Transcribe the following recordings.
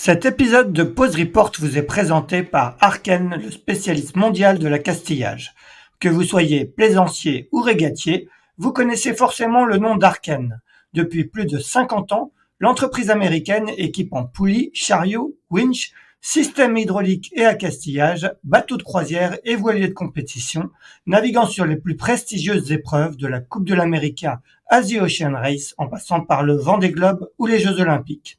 Cet épisode de Pause Report vous est présenté par Arken, le spécialiste mondial de l'accastillage. Que vous soyez plaisancier ou régatier, vous connaissez forcément le nom d'Arken. Depuis plus de 50 ans, l'entreprise américaine équipe en poulies, chariots, winch, systèmes hydrauliques et accastillage, bateaux de croisière et voiliers de compétition, naviguant sur les plus prestigieuses épreuves de la Coupe de l'America Asia Ocean Race en passant par le Vendée Globe ou les Jeux Olympiques.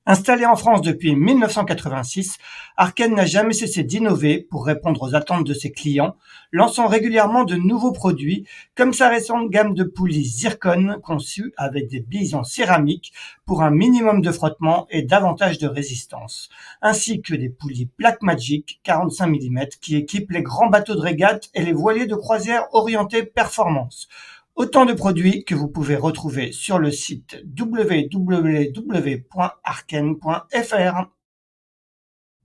Installé en France depuis 1986, Arken n'a jamais cessé d'innover pour répondre aux attentes de ses clients, lançant régulièrement de nouveaux produits, comme sa récente gamme de poulies Zircon conçue avec des billes en céramique pour un minimum de frottement et davantage de résistance, ainsi que des poulies Blackmagic 45 mm qui équipent les grands bateaux de régate et les voiliers de croisière orientés performance. Autant de produits que vous pouvez retrouver sur le site www.arken.fr.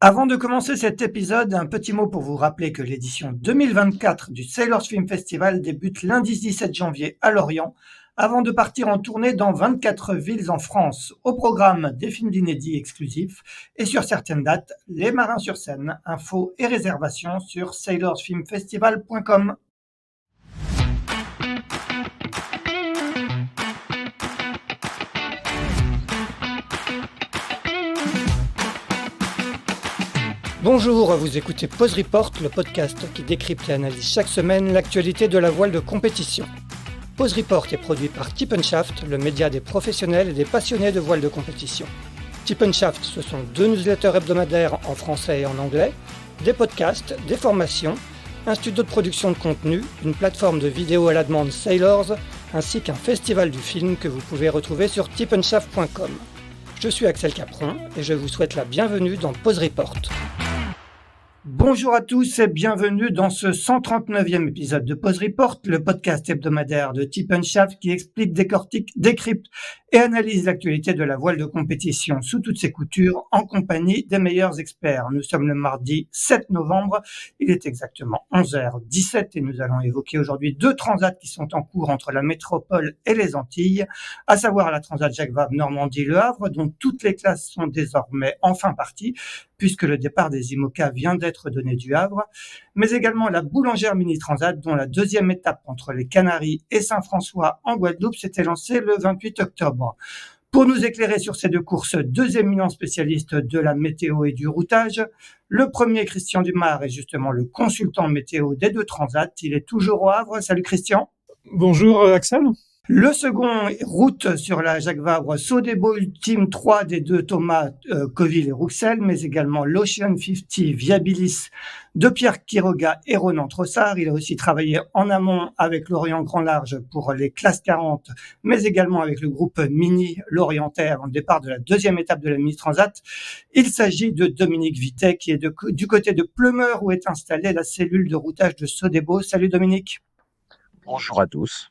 Avant de commencer cet épisode, un petit mot pour vous rappeler que l'édition 2024 du Sailors Film Festival débute lundi 17 janvier à Lorient, avant de partir en tournée dans 24 villes en France. Au programme, des films d'inédits exclusifs et sur certaines dates, les marins sur scène. Infos et réservations sur sailorsfilmfestival.com. Bonjour, vous écoutez Pause Report, le podcast qui décrypte et analyse chaque semaine l'actualité de la voile de compétition. Pause Report est produit par Tip & Shaft, le média des professionnels et des passionnés de voile de compétition. Tip & Shaft, ce sont 2 newsletters hebdomadaires en français et en anglais, des podcasts, des formations, un studio de production de contenu, une plateforme de vidéos à la demande Sailors, ainsi qu'un festival du film que vous pouvez retrouver sur tipandshaft.com. Je suis Axel Capron et je vous souhaite la bienvenue dans Pause Report. Bonjour à tous et bienvenue dans ce 139e épisode de Pause Report, le podcast hebdomadaire de Tip & Shaft qui explique, décortique, décrypte et analyse l'actualité de la voile de compétition sous toutes ses coutures en compagnie des meilleurs experts. Nous sommes le mardi 7 novembre, il est exactement 11h17 et nous allons évoquer aujourd'hui 2 transats qui sont en cours entre la métropole et les Antilles, à savoir la Transat Jacques Vabre Normandie-Le Havre dont toutes les classes sont désormais enfin parties, puisque le départ des IMOCA vient d'être donné du Havre, mais également la Boulangère Mini Transat, dont la deuxième étape entre les Canaries et Saint-François en Guadeloupe s'était lancée le 28 octobre. Pour nous éclairer sur ces 2 courses, 2 éminents spécialistes de la météo et du routage. Le premier, Christian Dumas, est justement le consultant météo des 2 transats. Il est toujours au Havre. Salut Christian. Bonjour Axel. Le second, route sur la Jacques Vabre, Sodebo Ultime 3 des 2 Thomas Coville et Rouxel, mais également l'Ocean 50 Viabilis de Pierre Quiroga et Ronan Trossard. Il a aussi travaillé en amont avec l'Orient Grand Large pour les classes 40, mais également avec le groupe Mini Lorientais avant le départ de la deuxième étape de la Mini Transat. Il s'agit de Dominique Vitet qui est du côté de Pleumeur où est installée la cellule de routage de Sodebo. Salut Dominique. Bonjour à tous.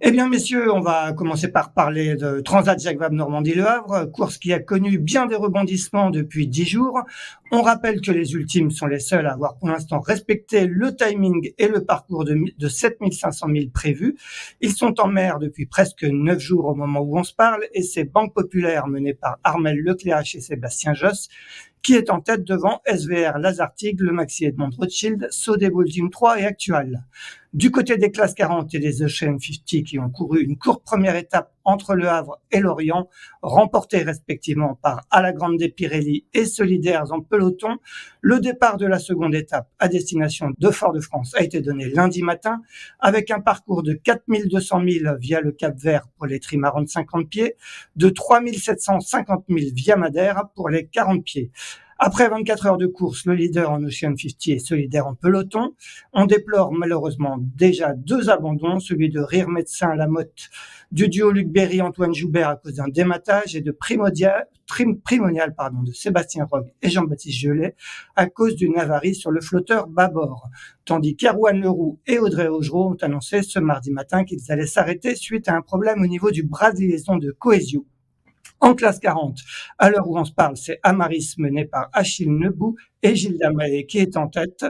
Eh bien, messieurs, on va commencer par parler de Transat Jacques Vabre Normandie-Le Havre, course qui a connu bien des rebondissements depuis 10 jours. On rappelle que les ultimes sont les seuls à avoir pour l'instant respecté le timing et le parcours de 7500 milles prévus. Ils sont en mer depuis presque 9 jours au moment où on se parle et c'est Banque Populaire menée par Armel Lecléache et Sébastien Josse qui est en tête devant SVR Lazartigue, le Maxi Edmond Rothschild, Sodebo Ultime 3 et Actual. Du côté des classes 40 et des Ocean 50 qui ont couru une courte première étape entre Le Havre et Lorient, remportée respectivement par Alagrande Pirelli et Solidaires en peloton, le départ de la seconde étape à destination de Fort-de-France a été donné lundi matin avec un parcours de 4200 milles via le Cap Vert pour les trimarans de 50 pieds, de 3750 milles via Madère pour les 40 pieds. Après 24 heures de course, le leader en Ocean 50 est solidaire en peloton. On déplore malheureusement déjà 2 abandons, celui de Rire Médecin Lamotte du duo Luc Berry-Antoine Joubert à cause d'un dématage et de Primonial de Sébastien Rogue et Jean-Baptiste Gelet à cause d'une avarie sur le flotteur bâbord. Tandis qu'Erwan Leroux et Audrey Augereau ont annoncé ce mardi matin qu'ils allaient s'arrêter suite à un problème au niveau du bras de liaison de Coesio. En classe 40, à l'heure où on se parle, c'est Amaris mené par Achille Nebou et Gilles Damaé qui est en tête.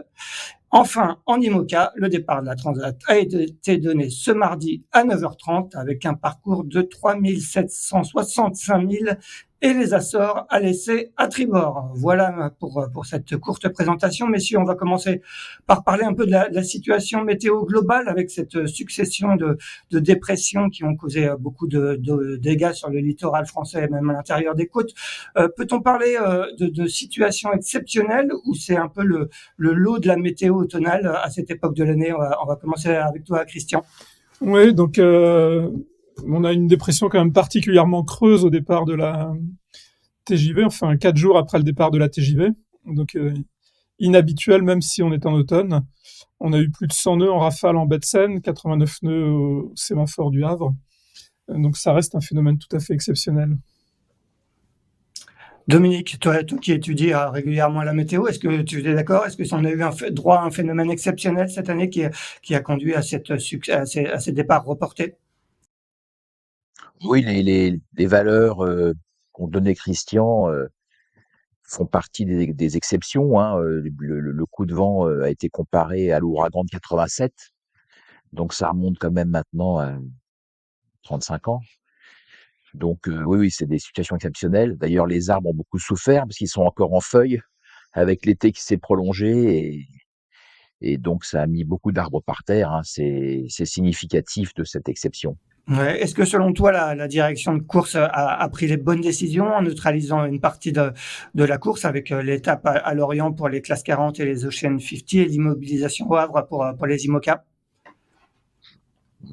Enfin, en IMOCA, le départ de la Transat a été donné ce mardi à 9h30 avec un parcours de 3765 milles et les Açores à l'essai à tribord. Voilà pour cette courte présentation. Messieurs, on va commencer par parler un peu de la situation météo globale avec cette succession de dépressions qui ont causé beaucoup de dégâts sur le littoral français et même à l'intérieur des côtes. Peut-on parler de situations exceptionnelles ou c'est un peu le lot de la météo automnale à cette époque de l'année? On va commencer avec toi, Christian. Oui, donc on a une dépression quand même particulièrement creuse au départ de la TJV, enfin 4 jours après le départ de la TJV, donc inhabituel même si on est en automne. On a eu plus de 100 nœuds en rafale en baie de Seine, 89 nœuds au sémaphore du Havre, donc ça reste un phénomène tout à fait exceptionnel. Dominique, toi qui étudies régulièrement la météo, est-ce que tu es d'accord? Est-ce que on a eu droit à un phénomène exceptionnel cette année qui a conduit à ces départs reportés? Oui, les valeurs qu'ont donné Christian font partie des exceptions, hein. Le coup de vent a été comparé à l'ouragan de 87, donc ça remonte quand même maintenant à 35 ans. Donc oui, oui, c'est des situations exceptionnelles. D'ailleurs, les arbres ont beaucoup souffert parce qu'ils sont encore en feuilles avec l'été qui s'est prolongé et donc ça a mis beaucoup d'arbres par terre, hein. C'est significatif de cette exception. Ouais. Est-ce que selon toi, la direction de course a pris les bonnes décisions en neutralisant une partie de la course avec l'étape à Lorient pour les classes 40 et les Ocean 50 et l'immobilisation au Havre pour les IMOCA?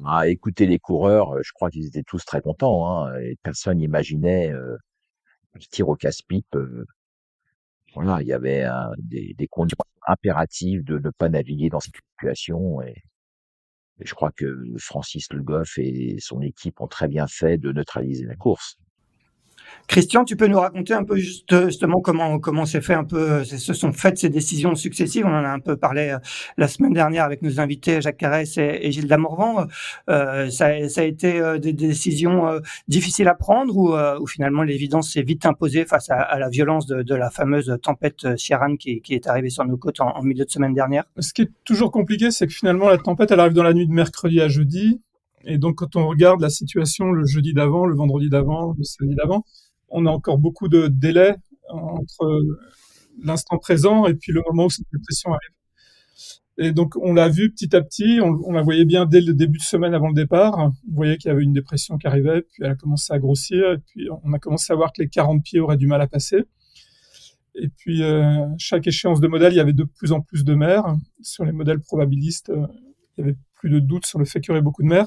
À écouter les coureurs, je crois qu'ils étaient tous très contents, hein, et personne n'imaginait le tir au casse-pipe. Voilà, il y avait des conditions impératives de ne pas naviguer dans cette situation. Et je crois que Francis Le Goff et son équipe ont très bien fait de neutraliser la course. Christian, tu peux nous raconter un peu justement comment s'est fait un peu, se sont faites ces décisions successives. On en a un peu parlé la semaine dernière avec nos invités Jacques Carès et Gilles Damorvan. Ça a été des décisions difficiles à prendre ou finalement l'évidence s'est vite imposée face à la violence de la fameuse tempête Ciarán qui est arrivée sur nos côtes en milieu de semaine dernière. Ce qui est toujours compliqué, c'est que finalement la tempête elle arrive dans la nuit de mercredi à jeudi, et donc quand on regarde la situation le jeudi d'avant, le vendredi d'avant, le samedi d'avant, on a encore beaucoup de délai entre l'instant présent et puis le moment où cette dépression arrive. Et donc on l'a vu petit à petit, on la voyait bien dès le début de semaine avant le départ. On voyait qu'il y avait une dépression qui arrivait, puis elle a commencé à grossir, et puis on a commencé à voir que les 40 pieds auraient du mal à passer. Et puis chaque échéance de modèle, il y avait de plus en plus de mer. Sur les modèles probabilistes, il y avait plus de doute sur le fait qu'il y aurait beaucoup de mer.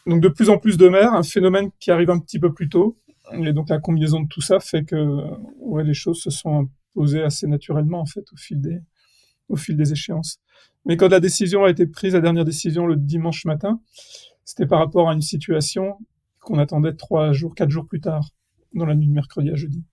Donc de plus en plus de mer, un phénomène qui arrive un petit peu plus tôt. Et donc la combinaison de tout ça fait que ouais, les choses se sont imposées assez naturellement en fait au fil des échéances. Mais quand la décision a été prise, la dernière décision le dimanche matin, c'était par rapport à une situation qu'on attendait 4 jours plus tard, dans la nuit de mercredi à jeudi.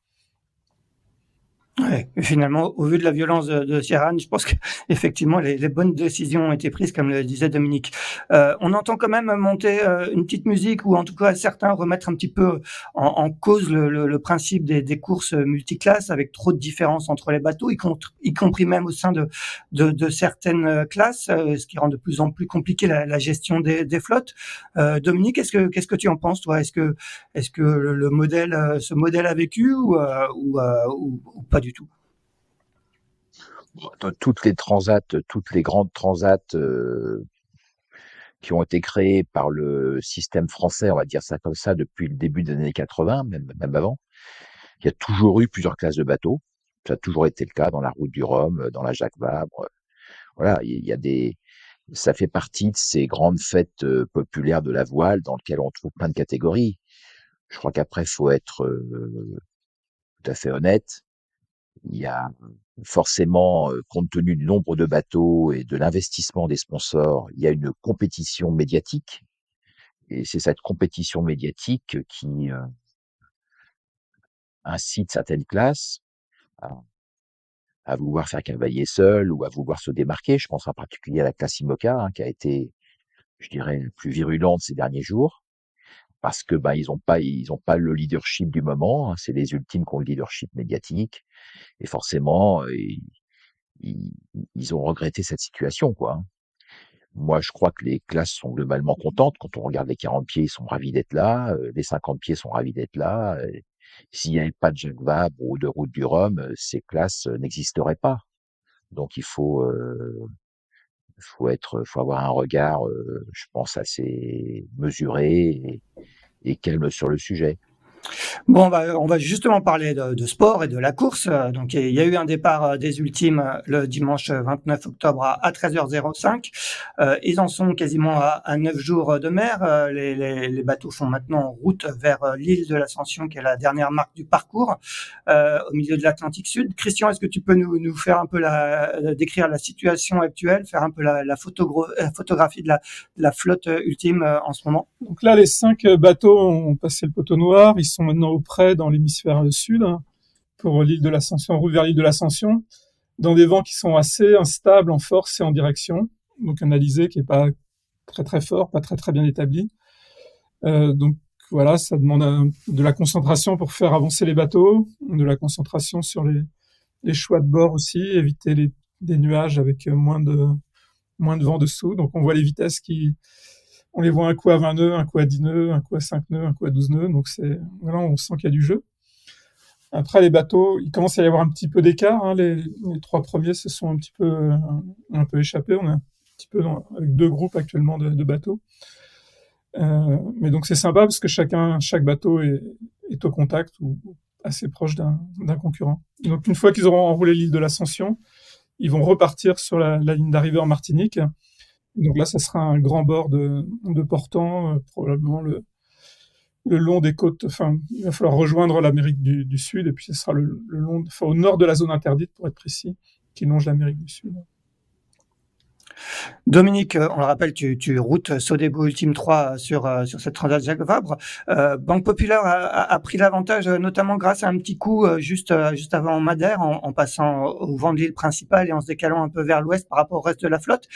Ouais, et finalement, au vu de la violence de Ciarán, je pense qu'effectivement les bonnes décisions ont été prises, comme le disait Dominique. On entend quand même monter une petite musique, ou en tout cas certains remettre un petit peu en cause le principe des courses multiclasses, avec trop de différences entre les bateaux, y compris même au sein de certaines classes, ce qui rend de plus en plus compliqué la gestion des flottes. Dominique, qu'est-ce que tu en penses, toi? Est-ce que le modèle, ce modèle a vécu ou pas du tout? Toutes les grandes transats qui ont été créées par le système français, on va dire ça comme ça, depuis le début des années 80, même avant, il y a toujours eu plusieurs classes de bateaux. Ça a toujours été le cas dans la Route du Rhum, dans la Jacques Vabre. Voilà, il y a ça fait partie de ces grandes fêtes populaires de la voile dans lesquelles on trouve plein de catégories. Je crois qu'après, il faut être tout à fait honnête. Il y a forcément, compte tenu du nombre de bateaux et de l'investissement des sponsors, il y a une compétition médiatique. Et c'est cette compétition médiatique qui incite certaines classes à, à vouloir faire cavalier seul ou à vouloir se démarquer. Je pense en particulier à la classe IMOCA, hein, qui a été, je dirais, la plus virulente ces derniers jours. Parce que ils ont pas le leadership du moment, hein. C'est les ultimes qui ont le leadership médiatique. Et forcément, ils, ils ont regretté cette situation, quoi, hein. Moi, je crois que les classes sont globalement contentes. Quand on regarde les 40 pieds, ils sont ravis d'être là. Les 50 pieds sont ravis d'être là. S'il n'y avait pas de Jacques Vabre ou de Route du Rhum, ces classes n'existeraient pas. Donc faut avoir un regard, je pense, assez mesuré et calme sur le sujet. Bon, on va justement parler de sport et de la course. Donc, il y a eu un départ des ultimes le dimanche 29 octobre à 13h05. Ils en sont quasiment à 9 jours de mer. Les bateaux sont maintenant en route vers l'île de l'Ascension, qui est la dernière marque du parcours, au milieu de l'Atlantique Sud. Christian, est-ce que tu peux nous faire un peu décrire la situation actuelle, faire un peu la photographie de la flotte ultime en ce moment? Donc là, les 5 bateaux ont passé le poteau noir. Ils sont maintenant au près dans l'hémisphère sud, hein, pour l'île de l'Ascension, en route vers l'île de l'Ascension, dans des vents qui sont assez instables en force et en direction. Donc un alizé qui est pas très très fort, pas très très bien établi. Donc voilà, ça demande de la concentration pour faire avancer les bateaux, de la concentration sur les choix de bord aussi, éviter des nuages avec moins de vent dessous. Donc on voit les vitesses on les voit un coup à 20 nœuds, un coup à 10 nœuds, un coup à 5 nœuds, un coup à 12 nœuds. Donc voilà, on sent qu'il y a du jeu. Après, les bateaux, il commence à y avoir un petit peu d'écart, hein. Les 3 premiers se sont un peu échappés. On est un petit peu avec 2 groupes actuellement de bateaux. Mais donc c'est sympa parce que chaque bateau est au contact ou assez proche d'un concurrent. Donc une fois qu'ils auront enroulé l'île de l'Ascension, ils vont repartir sur la ligne d'arrivée en Martinique. Donc là, ça sera un grand bord de portant, probablement le long des côtes. Enfin, il va falloir rejoindre l'Amérique du Sud et puis ce sera le long, enfin, au nord de la zone interdite pour être précis, qui longe l'Amérique du Sud. Dominique, on le rappelle, tu routes Sodebo Ultime 3 sur cette Transat Jacques Vabre. Banque Populaire a pris l'avantage, notamment grâce à un petit coup juste avant Madère, en passant au vent de l'île principale et en se décalant un peu vers l'ouest par rapport au reste de la flotte.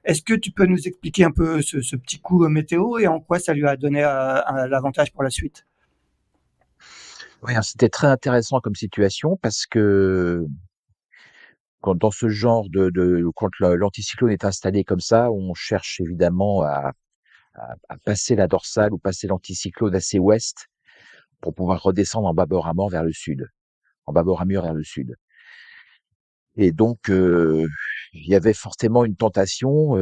Est-ce que tu peux nous expliquer un peu ce petit coup météo et en quoi ça lui a donné l'avantage pour la suite? Oui, hein, c'était très intéressant comme situation parce que quand dans ce genre quand l'anticyclone est installé comme ça, on cherche évidemment à passer la dorsale ou passer l'anticyclone assez ouest pour pouvoir redescendre en bâbord à mort vers le sud, en bâbord à mur vers le sud. Et donc, il y avait forcément une tentation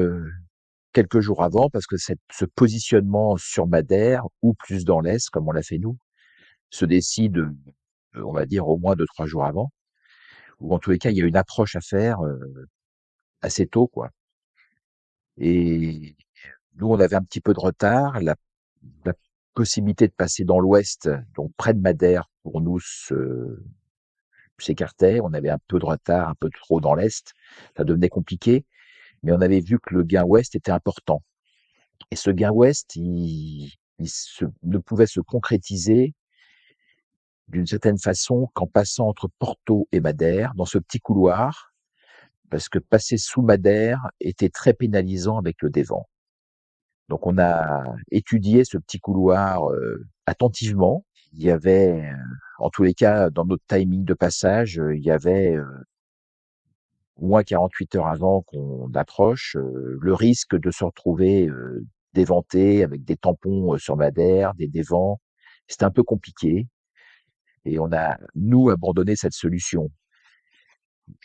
quelques jours avant, parce que ce positionnement sur Madère ou plus dans l'est, comme on l'a fait nous, se décide, on va dire, au moins 2-3 jours avant, ou en tous les cas, il y a une approche à faire assez tôt, quoi. Et nous, on avait un petit peu de retard. La possibilité de passer dans l'ouest, donc près de Madère, pour nous, s'écartait. On avait un peu de retard, un peu trop dans l'est. Ça devenait compliqué, mais on avait vu que le gain ouest était important. Et ce gain ouest, ne pouvait se concrétiser d'une certaine façon qu'en passant entre Porto et Madère, dans ce petit couloir, parce que passer sous Madère était très pénalisant avec le dévent. Donc on a étudié ce petit couloir attentivement. Il y avait, en tous les cas, dans notre timing de passage, il y avait au moins 48 heures avant qu'on approche, le risque de se retrouver d'éventé avec des tampons sur Madère, des dévents. C'était un peu compliqué et on a, nous, abandonné cette solution.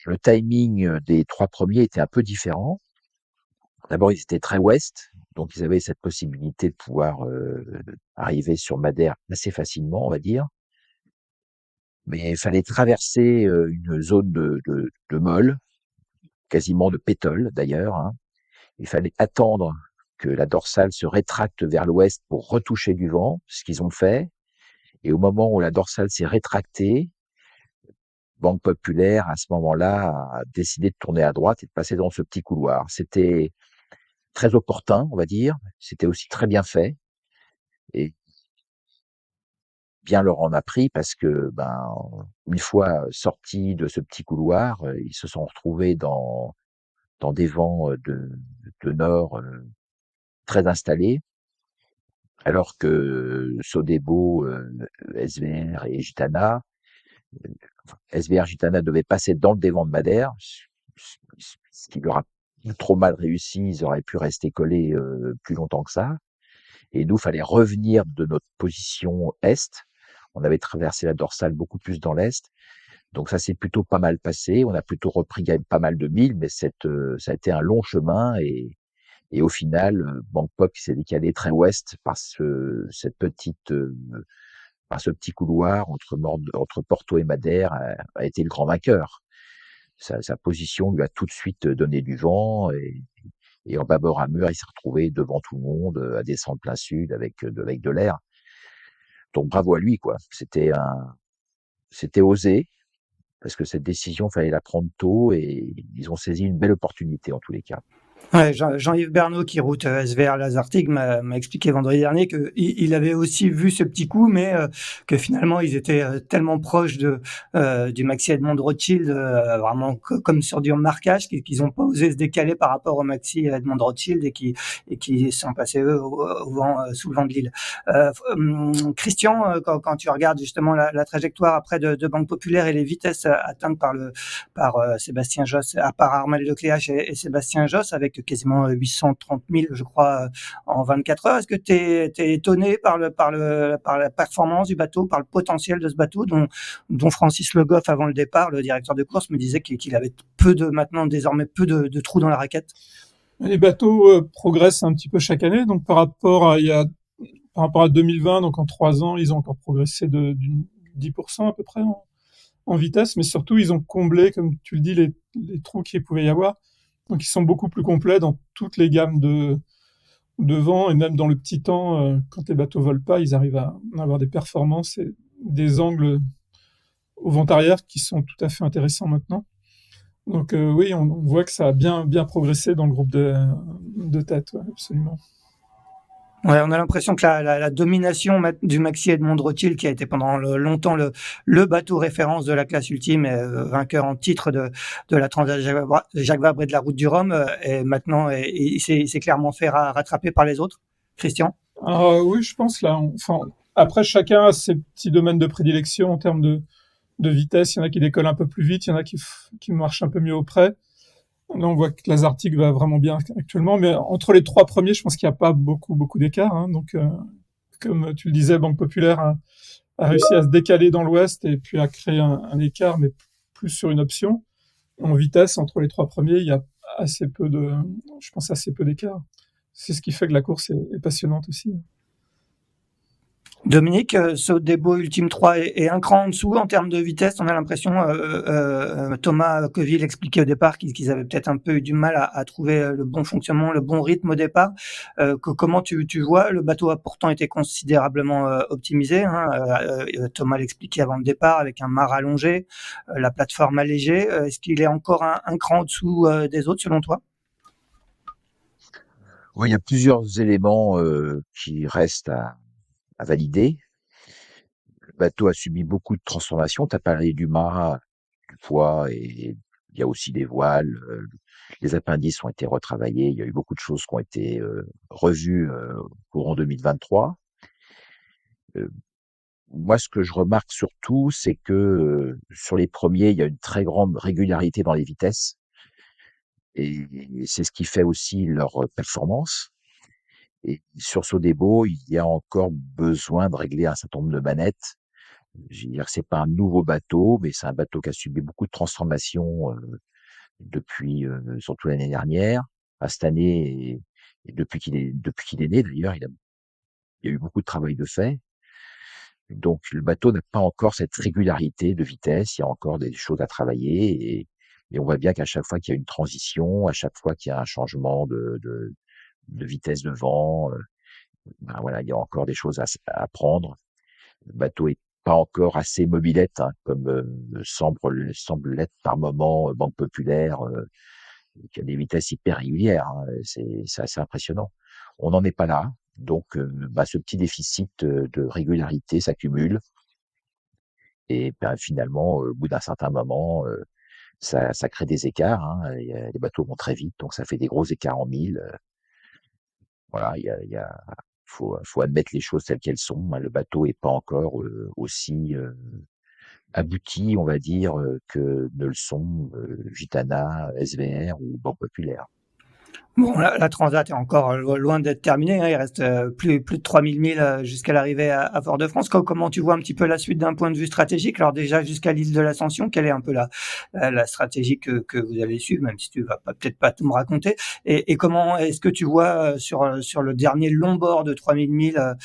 Le timing des 3 premiers était un peu différent. D'abord, ils étaient très ouest, donc ils avaient cette possibilité de pouvoir arriver sur Madère assez facilement, on va dire. Mais il fallait traverser une zone de molle, quasiment de pétole d'ailleurs, hein. Il fallait attendre que la dorsale se rétracte vers l'ouest pour retoucher du vent, ce qu'ils ont fait. Et au moment où la dorsale s'est rétractée, Banque Populaire, à ce moment-là, a décidé de tourner à droite et de passer dans ce petit couloir. C'était très opportun, on va dire. C'était aussi très bien fait. Et bien leur en a pris parce que, une fois sortis de ce petit couloir, ils se sont retrouvés dans des vents de nord très installés, alors que Sodebo, SVR et Gitana, SVR Gitana devait passer dans le dévent de Madère, ce qui leur a trop mal réussi. Ils auraient pu rester collés plus longtemps que ça. Et nous, fallait revenir de notre position est On avait traversé la dorsale beaucoup plus dans l'est. Donc ça s'est plutôt pas mal passé. On a plutôt repris quand même pas mal de milles, mais ça a été un long chemin et au final, Bangkok s'est décalé très ouest par ce petit couloir entre Porto et Madère a été le grand vainqueur. Sa position lui a tout de suite donné du vent et en bâbord à mur, il s'est retrouvé devant tout le monde à descendre plein sud avec de l'air. Donc bravo à lui, quoi. C'était osé parce que cette décision, fallait la prendre tôt et ils ont saisi une belle opportunité en tous les cas. Ouais, Jean-Yves Bernot, qui route SVR Lazartigue, m'a expliqué vendredi dernier qu'il avait aussi vu ce petit coup, mais que finalement ils étaient tellement proches du Maxi Edmond de Rothschild, vraiment comme sur du marquage, qu'ils n'ont pas osé se décaler par rapport au Maxi Edmond de Rothschild et qui sont passés eux au vent, sous le vent de l'île. Christian, quand tu regardes justement la trajectoire après de Banque Populaire et les vitesses atteintes par Sébastien Josse, à part Armel Lecléache et Sébastien Josse, avec quasiment 830 000, je crois, en 24 heures. Est-ce que tu es étonné par la performance du bateau, par le potentiel de ce bateau, dont Francis Le Goff, avant le départ, le directeur de course, me disait qu'il avait désormais peu de trous dans la raquette? Les bateaux progressent un petit peu chaque année, donc par rapport à 2020, donc en 3 ans, ils ont encore progressé de 10% à peu près en vitesse, mais surtout ils ont comblé, comme tu le dis, les trous qu'il pouvait y avoir. Donc ils sont beaucoup plus complets dans toutes les gammes de vent et même dans le petit temps, quand les bateaux volent pas, ils arrivent à avoir des performances et des angles au vent arrière qui sont tout à fait intéressants maintenant. Donc oui, on voit que ça a bien progressé dans le groupe de tête, ouais, absolument. Ouais, on a l'impression que la domination du Maxi Edmond de Rothschild, qui a été pendant longtemps le bateau référence de la classe ultime, et vainqueur en titre de la Transat Jacques Vabre et de la Route du Rhum, et maintenant il s'est clairement fait rattraper par les autres. Christian? Alors oui, je pense là, enfin, après chacun a ses petits domaines de prédilection en termes de vitesse. Il y en a qui décollent un peu plus vite, il y en a qui marchent un peu mieux auprès. Là, on voit que Lazartigue va vraiment bien actuellement, mais entre les trois premiers, je pense qu'il n'y a pas beaucoup d'écart. Hein. Donc, comme tu le disais, Banque Populaire a réussi à se décaler dans l'ouest et puis à créer un écart, mais plus sur une option. En vitesse, entre les trois premiers, il y a je pense assez peu d'écart. C'est ce qui fait que la course est passionnante aussi. Dominique, Sodebo Ultime 3 est un cran en dessous en termes de vitesse. On a l'impression, Thomas Coville expliquait au départ qu'ils avaient peut-être un peu eu du mal à trouver le bon fonctionnement, le bon rythme au départ. Comment tu vois? Le bateau a pourtant été considérablement optimisé, hein. Thomas l'expliquait avant le départ, avec un mât allongé, la plateforme allégée. Est-ce qu'il est encore un cran en dessous des autres, selon toi? Oui, il y a plusieurs éléments qui restent à valider. Le bateau a subi beaucoup de transformations. Tu as parlé du mât, du poids et il y a aussi des voiles. Les appendices ont été retravaillés. Il y a eu beaucoup de choses qui ont été revues courant 2023. Euh, Moi, ce que je remarque surtout, c'est que sur les premiers, il y a une très grande régularité dans les vitesses et c'est ce qui fait aussi leur performance. Et sur Sodebo, il y a encore besoin de régler un certain nombre de manettes. Je veux dire, c'est pas un nouveau bateau, mais c'est un bateau qui a subi beaucoup de transformations depuis surtout l'année dernière, à cette année et depuis qu'il est né d'ailleurs, il y a eu beaucoup de travail de fait. Donc le bateau n'a pas encore cette régularité de vitesse. Il y a encore des choses à travailler et on voit bien qu'à chaque fois qu'il y a une transition, à chaque fois qu'il y a un changement de vitesse de vent, ben voilà, il y a encore des choses à apprendre. Le bateau est pas encore assez mobilette, hein, comme semble l'être par moment Banque Populaire, qui a des vitesses hyper régulières. Hein, c'est assez impressionnant. On n'en est pas là. Donc, bah, ce petit déficit de régularité s'accumule et ben, finalement, au bout d'un certain moment, ça crée des écarts. Hein, les bateaux vont très vite, donc ça fait des gros écarts en mille. Voilà, faut admettre les choses telles qu'elles sont. Le bateau est pas encore aussi abouti, on va dire, que ne le sont Gitana, SVR ou Banque Populaire. Bon, la Transat est encore loin d'être terminée, hein. Il reste plus de 3000 milles jusqu'à l'arrivée à Fort-de-France. Comment tu vois un petit peu la suite d'un point de vue stratégique? Alors déjà jusqu'à l'île de l'Ascension, quelle est un peu la stratégie que vous allez suivre, même si tu vas peut-être pas tout me raconter. Et comment est-ce que tu vois sur le dernier long bord de 3000 milles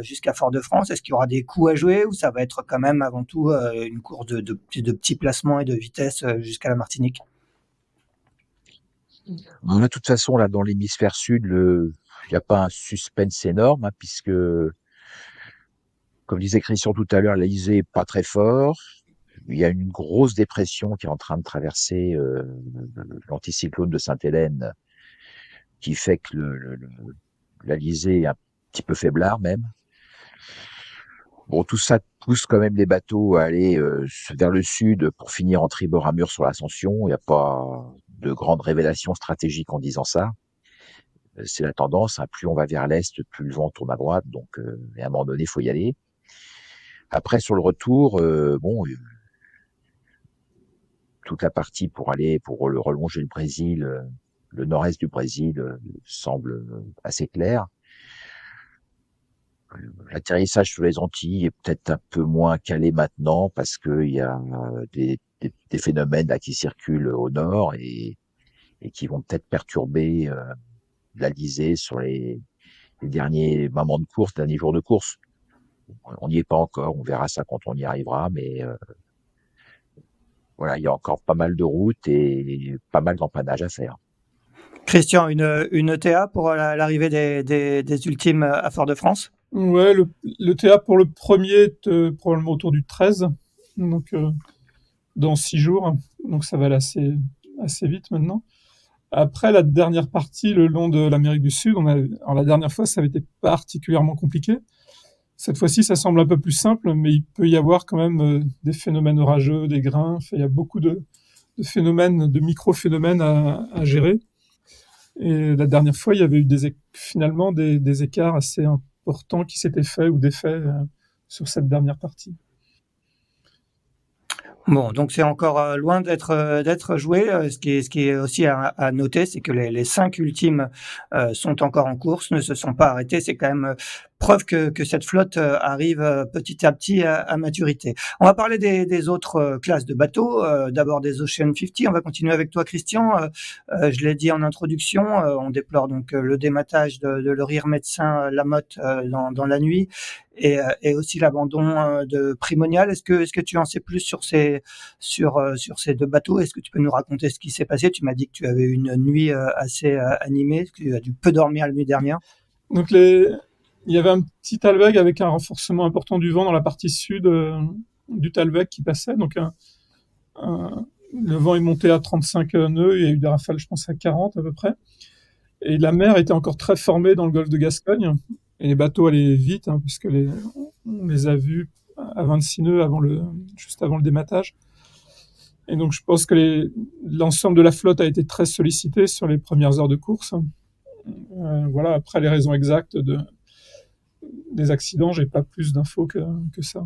jusqu'à Fort-de-France, est-ce qu'il y aura des coups à jouer ou ça va être quand même avant tout une course de petits placements et de vitesse jusqu'à la Martinique? De toute façon, là, dans l'hémisphère sud, il n'y a pas un suspense énorme, hein, puisque, comme disait Christian tout à l'heure, l'Alizé est pas très fort. Il y a une grosse dépression qui est en train de traverser l'anticyclone de Sainte-Hélène, qui fait que l'Alizé est un petit peu faiblard même. Bon, tout ça pousse quand même les bateaux à aller vers le sud pour finir en tribord à mur sur l'Ascension. Il n'y a pas de grande révélation stratégique en disant ça. C'est la tendance, hein. Plus on va vers l'est, plus le vent tourne à droite. Donc, à un moment donné, il faut y aller. Après, sur le retour, toute la partie pour relonger le Brésil, le nord-est du Brésil, semble assez clair. L'atterrissage sur les Antilles est peut-être un peu moins calé maintenant parce qu'il y a des phénomènes là qui circulent au nord et qui vont peut-être perturber l'Alizé sur les derniers moments de course, derniers jours de course. On n'y est pas encore, on verra ça quand on y arrivera, mais voilà, il y a encore pas mal de routes et pas mal d'empannage à faire. Christian, une ETA pour l'arrivée des ultimes à Fort-de-France? Ouais, le TA pour le premier, probablement autour du 13, donc dans 6 jours, donc ça va aller assez vite maintenant. Après, la dernière partie, le long de l'Amérique du Sud, alors la dernière fois, ça avait été particulièrement compliqué. Cette fois-ci, ça semble un peu plus simple, mais il peut y avoir quand même des phénomènes orageux, des grains. Enfin, il y a beaucoup de phénomènes, de micro-phénomènes à gérer. Et la dernière fois, il y avait eu finalement des écarts assez importants qui s'étaient faits ou défaits sur cette dernière partie. Bon, donc c'est encore loin d'être joué. Ce qui est aussi à noter, c'est que les 5 ultimes sont encore en course, ne se sont pas arrêtés. C'est quand même preuve que cette flotte arrive petit à petit à maturité. On va parler des autres classes de bateaux. D'abord des Ocean 50. On va continuer avec toi, Christian. Je l'ai dit en introduction, on déplore donc le dématage de le rire médecin Lamotte dans la nuit. Et aussi l'abandon de Primonial. Est-ce que tu en sais plus sur ces deux bateaux? Est-ce que tu peux nous raconter ce qui s'est passé? Tu m'as dit que tu avais une nuit assez animée, que tu as dû peu dormir la nuit dernière. Donc il y avait un petit Talweg avec un renforcement important du vent dans la partie sud du Talweg qui passait. Donc le vent est monté à 35 nœuds, il y a eu des rafales, je pense, à 40 à peu près. Et la mer était encore très formée dans le golfe de Gascogne. Et les bateaux allaient vite, hein, puisque on les a vus à 26 nœuds juste avant le dématage. Et donc je pense que l'ensemble de la flotte a été très sollicité sur les premières heures de course. Voilà, après les raisons exactes des accidents, j'ai pas plus d'infos que ça.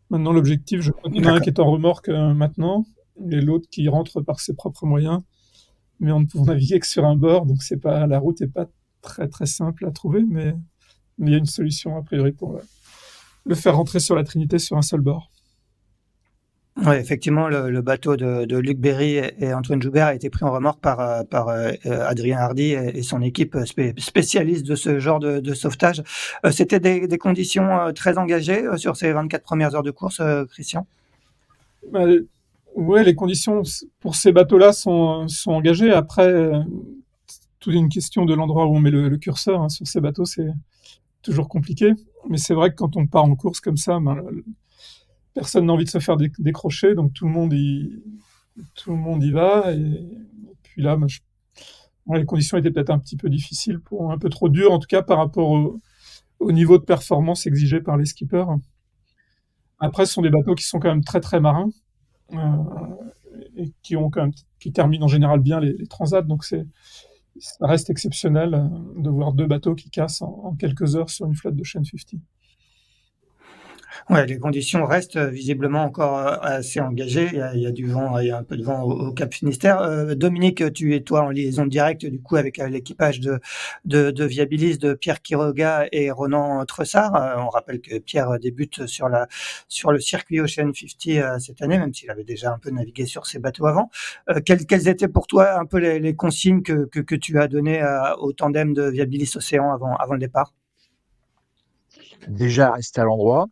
Maintenant, l'objectif, je crois qu'il y en a un qui est en remorque maintenant, et l'autre qui rentre par ses propres moyens. Mais on ne peut naviguer que sur un bord, donc la route n'est pas très très simple à trouver, mais il y a une solution a priori pour le faire rentrer sur la Trinité sur un seul bord. Oui, effectivement, le bateau de Luc Berry et Antoine Joubert a été pris en remorque par Adrien Hardy et son équipe spécialiste de ce genre de sauvetage. C'était des conditions très engagées sur ces 24 premières heures de course, Christian? Oui, les conditions pour ces bateaux-là sont engagées. Après, tout est une question de l'endroit où on met le curseur. Hein. Sur ces bateaux, c'est toujours compliqué. Mais c'est vrai que quand on part en course comme ça, personne n'a envie de se faire décrocher, donc tout le monde y va. Et puis là, les conditions étaient peut-être un petit peu difficiles, un peu trop dures en tout cas par rapport au niveau de performance exigé par les skippers. Après, ce sont des bateaux qui sont quand même très très marins et qui terminent en général bien les transats, donc ça reste exceptionnel de voir 2 bateaux qui cassent en quelques heures sur une flotte de Ocean 50. Ouais, les conditions restent visiblement encore assez engagées. Il y a du vent, il y a un peu de vent au Cap Finistère. Dominique, tu es toi en liaison directe du coup avec l'équipage de Viabilis de Pierre Quiroga et Ronan Tressard. On rappelle que Pierre débute sur le circuit Ocean 50 cette année, même s'il avait déjà un peu navigué sur ces bateaux avant. Quelles étaient pour toi un peu les consignes que tu as données au tandem de Viabilis Océan avant le départ? Déjà, rester à l'endroit,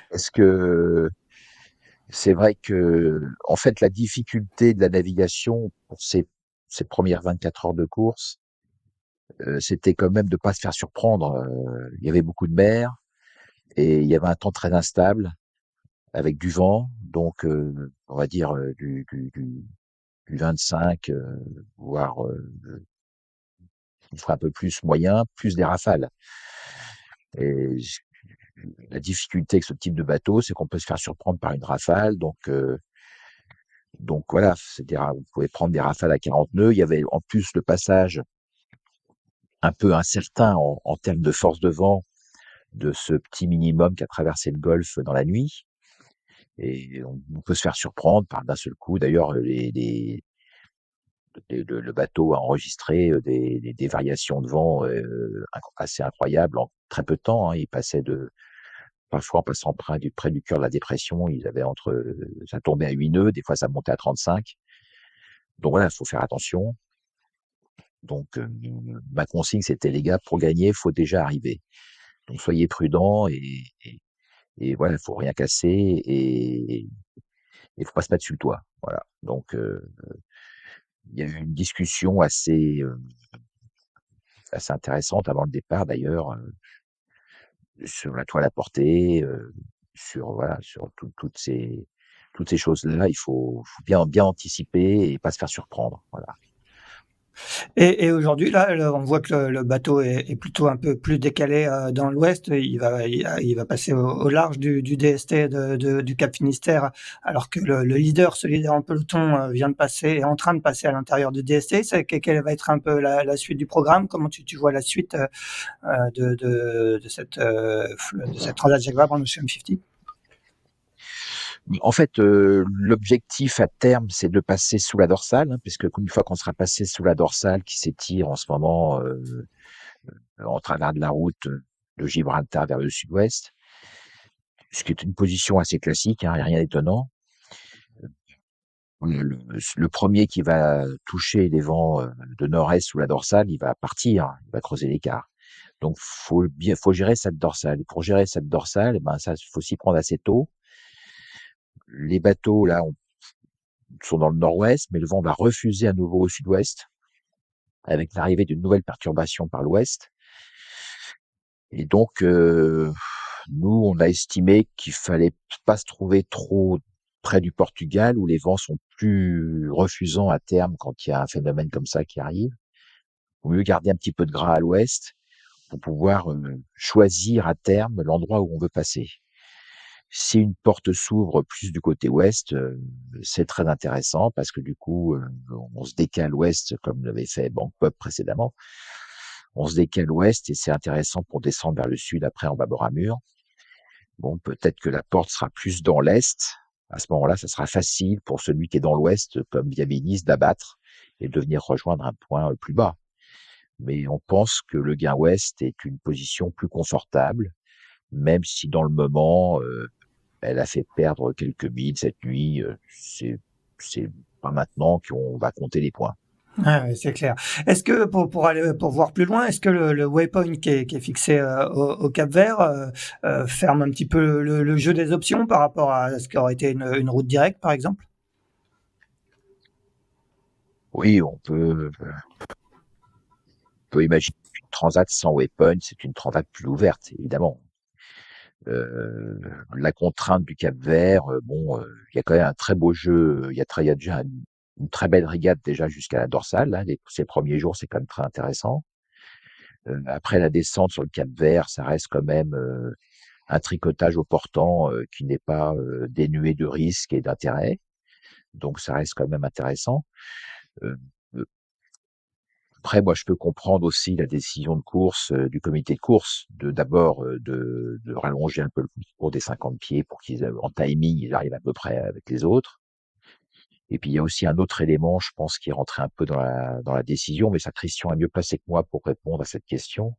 parce que c'est vrai que, en fait, la difficulté de la navigation pour ces premières 24 heures de course, c'était quand même de pas se faire surprendre. Il y avait beaucoup de mer et il y avait un temps très instable avec du vent, donc on va dire du 25, voire il fera un peu plus moyen, plus des rafales. Et la difficulté avec ce type de bateau, c'est qu'on peut se faire surprendre par une rafale, donc voilà, c'est-à-dire vous pouvez prendre des rafales à 40 nœuds. Il y avait en plus le passage un peu incertain en termes de force de vent de ce petit minimum qui a traversé le golfe dans la nuit. Et on peut se faire surprendre par d'un seul coup. D'ailleurs, le bateau a enregistré des variations de vent assez incroyables en très peu de temps. Hein. Il passait parfois en passant près du cœur de la dépression, ça tombait à 8 nœuds, des fois ça montait à 35. Donc voilà, il faut faire attention. Donc ma consigne, c'était les gars, pour gagner, il faut déjà arriver. Donc soyez prudents et voilà, il faut rien casser et il faut pas se mettre sur le toit. Voilà. Donc il y a eu une discussion assez intéressante avant le départ d'ailleurs, sur la toile à porter, sur voilà, sur toutes ces choses-là. Il faut bien anticiper et pas se faire surprendre. Voilà. Et aujourd'hui, là, on voit que le bateau est plutôt un peu plus décalé dans l'ouest. Il va passer au large du DST du Cap Finistère, alors que le leader, ce leader en peloton, vient de passer, est en train de passer à l'intérieur du DST. Quelle va être un peu la suite du programme? Comment tu vois la suite de cette Transat Jacques Vabre en Ocean 50? En fait, l'objectif à terme, c'est de passer sous la dorsale, hein, puisque une fois qu'on sera passé sous la dorsale qui s'étire en ce moment en travers de la route de Gibraltar vers le sud-ouest, ce qui est une position assez classique, hein, rien d'étonnant. Le premier qui va toucher les vents de nord-est sous la dorsale, il va partir, il va creuser l'écart. Donc faut gérer cette dorsale. Et pour gérer cette dorsale, ben ça faut s'y prendre assez tôt. Les bateaux là sont dans le nord-ouest, mais le vent va refuser à nouveau au sud-ouest avec l'arrivée d'une nouvelle perturbation par l'ouest. Et donc nous on a estimé qu'il fallait pas se trouver trop près du Portugal où les vents sont plus refusants à terme quand il y a un phénomène comme ça qui arrive. Il vaut mieux garder un petit peu de gras à l'ouest pour pouvoir choisir à terme l'endroit où on veut passer. Si une porte s'ouvre plus du côté ouest, c'est très intéressant parce que du coup, on se décale ouest comme l'avait fait Bangkok précédemment. On se décale ouest et c'est intéressant pour descendre vers le sud après en bâbord à mur. Bon, peut-être que la porte sera plus dans l'est. À ce moment-là, ça sera facile pour celui qui est dans l'ouest, comme Viabilis, d'abattre et de venir rejoindre un point plus bas. Mais on pense que le gain ouest est une position plus confortable, même si dans le moment, elle a fait perdre quelques milles cette nuit. C'est pas maintenant qu'on va compter les points. Ah ouais, c'est clair. Est-ce que pour voir plus loin, est-ce que le waypoint qui est fixé au Cap-Vert ferme un petit peu le jeu des options par rapport à ce qui aurait été une route directe, par exemple? Oui, on peut imaginer une transat sans waypoint, c'est une transat plus ouverte, évidemment. Euh, la contrainte du Cap-Vert, il y a quand même un très beau jeu. Il y a déjà une très belle régate déjà jusqu'à la dorsale. Là, ces premiers jours, c'est quand même très intéressant. Après la descente sur le Cap-Vert, ça reste quand même un tricotage au portant qui n'est pas dénué de risques et d'intérêt. Donc ça reste quand même intéressant. Euh, Après, moi, je peux comprendre aussi la décision de course du comité de course, de rallonger un peu le cours des 50 pieds pour en timing, ils arrivent à peu près avec les autres. Et puis il y a aussi un autre élément, je pense, qui est rentré un peu dans la décision, mais ça, Christian est mieux placé que moi pour répondre à cette question.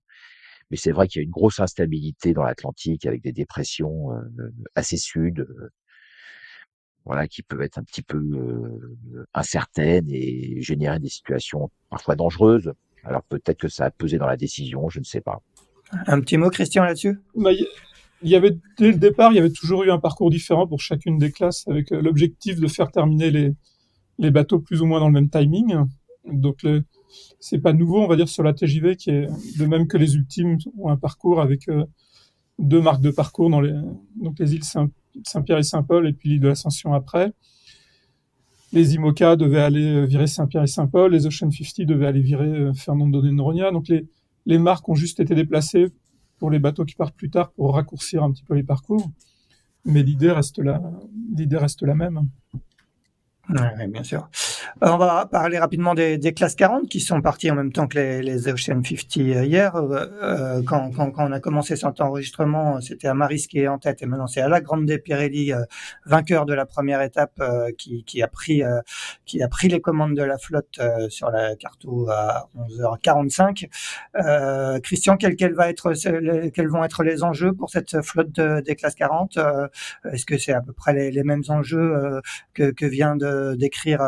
Mais c'est vrai qu'il y a une grosse instabilité dans l'Atlantique avec des dépressions assez sud, voilà, qui peuvent être un petit peu incertaines et générer des situations parfois dangereuses. Alors peut-être que ça a pesé dans la décision, je ne sais pas. Un petit mot, Christian, là-dessus? Bah, il y avait, dès le départ, il y avait toujours eu un parcours différent pour chacune des classes, avec l'objectif de faire terminer les bateaux plus ou moins dans le même timing. Donc, c'est pas nouveau, on va dire, sur la TJV, qui est de même que les ultimes ont un parcours avec deux marques de parcours donc les îles Saint-Pierre et Saint-Paul, et puis l'île de l'Ascension après. Les IMOCA devaient aller virer Saint-Pierre et Saint-Paul, les Ocean 50 devaient aller virer Fernando de Noronha. Donc les marques ont juste été déplacées pour les bateaux qui partent plus tard pour raccourcir un petit peu les parcours. Mais l'idée reste la même. Oui, bien sûr. On va parler rapidement des classes 40 qui sont parties en même temps que les Ocean 50 hier. Quand on a commencé cet enregistrement, c'était Amaris qui est en tête et maintenant c'est Ala Grande Pirelli, vainqueur de la première étape, qui a pris les commandes de la flotte sur la Carto à 11h45. Christian, quels vont être les enjeux pour cette flotte des classes 40? Est-ce que c'est à peu près les mêmes enjeux que vient de décrire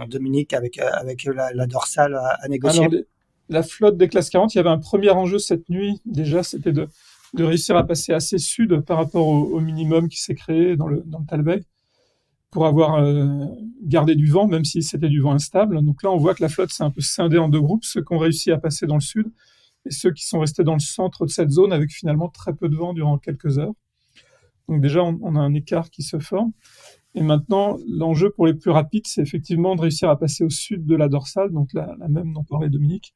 Dominique avec la dorsale à négocier? Alors, la flotte des classes 40, il y avait un premier enjeu cette nuit. Déjà, c'était de réussir à passer assez sud par rapport au minimum qui s'est créé dans le Talweg pour avoir gardé du vent, même si c'était du vent instable. Donc là, on voit que la flotte s'est un peu scindée en deux groupes, ceux qui ont réussi à passer dans le sud et ceux qui sont restés dans le centre de cette zone avec finalement très peu de vent durant quelques heures. Donc déjà, on a un écart qui se forme. Et maintenant, l'enjeu pour les plus rapides, c'est effectivement de réussir à passer au sud de la dorsale, donc la même dont parlait Dominique.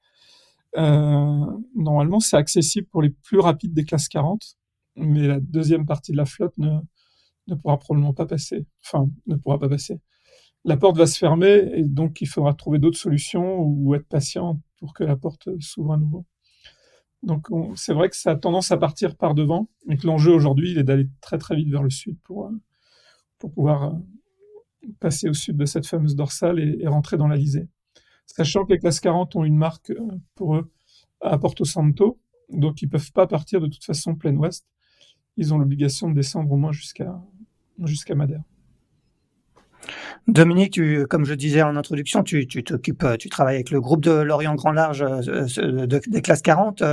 Normalement, c'est accessible pour les plus rapides des classes 40, mais la deuxième partie de la flotte ne pourra probablement pas passer. Enfin, ne pourra pas passer. La porte va se fermer et donc il faudra trouver d'autres solutions ou être patient pour que la porte s'ouvre à nouveau. Donc c'est vrai que ça a tendance à partir par devant, mais que l'enjeu aujourd'hui, il est d'aller très très vite vers le sud pour pouvoir passer au sud de cette fameuse dorsale et rentrer dans l'Alizé. Sachant que les classes 40 ont une marque pour eux à Porto Santo, donc ils ne peuvent pas partir de toute façon plein ouest. Ils ont l'obligation de descendre au moins jusqu'à Madère. Dominique, comme je disais en introduction, tu travailles avec le groupe de l'Orient Grand Large des classes 40.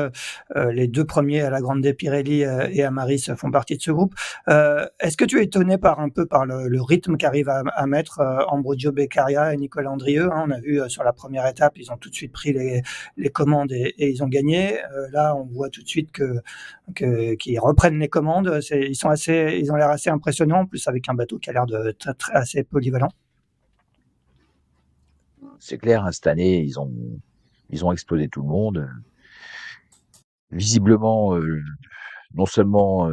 Les deux premiers, à la Grande Pirelli et Amaris, font partie de ce groupe. Est-ce que tu es étonné par le rythme qu'arrivent à mettre Ambrogio Beccaria et Nicolas Andrieux, hein? On a vu sur la première étape, ils ont tout de suite pris les commandes et ils ont gagné. Là, on voit tout de suite qu'ils reprennent les commandes. Ils ont l'air assez impressionnants, en plus avec un bateau qui a l'air assez polyvalent. C'est clair, hein, cette année, ils ont explosé tout le monde. Visiblement, non seulement